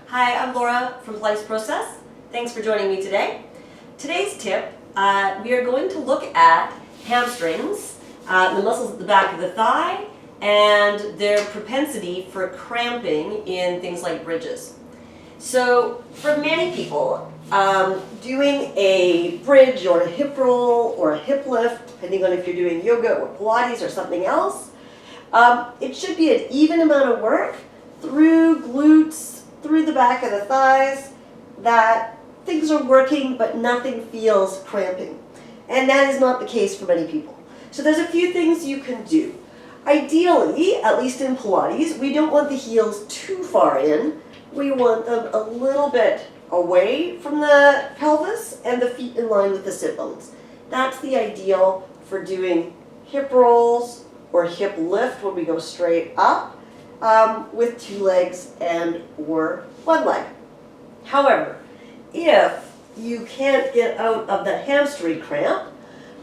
Hi, I'm Laura from Pilates Process. Thanks for joining me today. Today's tip, we are going to look at hamstrings, the muscles at the back of the thigh, and their propensity for cramping in things like bridges. So for many people, doing a bridge or a hip roll or a hip lift, depending on if you're doing yoga or Pilates or something else, it should be an even amount of work through glutes, through the back of the thighs, that things are working but nothing feels cramping. And that is not the case for many people. So there's a few things you can do. Ideally, at least in Pilates, we don't want the heels too far in. We want them a little bit away from the pelvis and the feet in line with the sit bones. That's the ideal for doing hip rolls or hip lift when we go straight up with two legs and or one leg. However, if you can't get out of the hamstring cramp,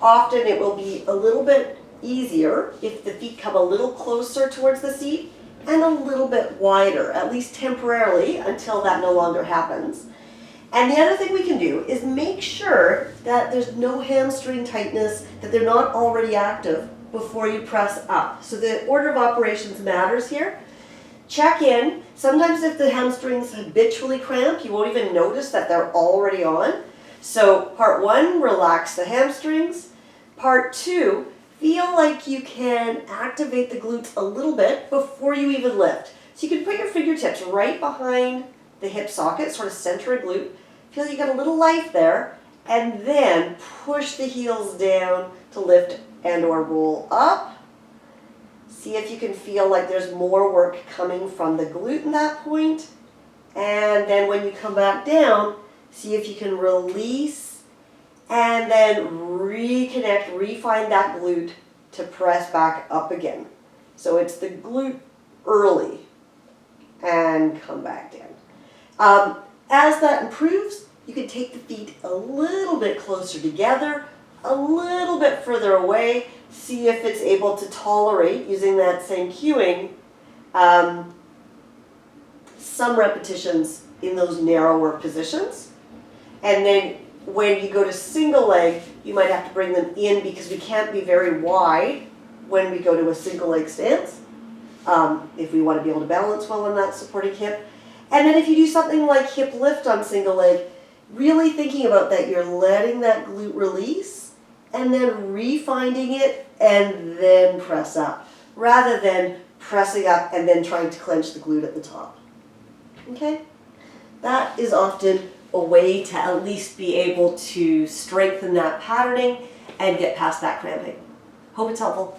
often it will be a little bit easier if the feet come a little closer towards the seat and a little bit wider, at least temporarily, until that no longer happens. And the other thing we can do is make sure that there's no hamstring tightness, that they're not already active before you press up. So the order of operations matters here. Check in. Sometimes if the hamstrings habitually cramp, you won't even notice that they're already on. So part one, relax the hamstrings. Part two, feel like you can activate the glutes a little bit before you even lift. So you can put your fingertips right behind the hip socket, sort of center a glute. Feel you got a little life there, and then push the heels down to lift and or roll up. See if you can feel like there's more work coming from the glute in that point. And then when you come back down, see if you can release and then reconnect, refine that glute to press back up again. So it's the glute early and come back down. As that improves, you can take the feet a little bit closer together, a little bit further away. See if it's able to tolerate, using that same cueing, some repetitions in those narrower positions. And then when you go to single leg, you might have to bring them in because we can't be very wide when we go to a single leg stance, if we want to be able to balance well on that supporting hip. And then if you do something like hip lift on single leg, really thinking about that, you're letting that glute release and then refinding it and then press up, rather than pressing up and then trying to clench the glute at the top. Okay? That is often a way to at least be able to strengthen that patterning and get past that cramping. Hope it's helpful.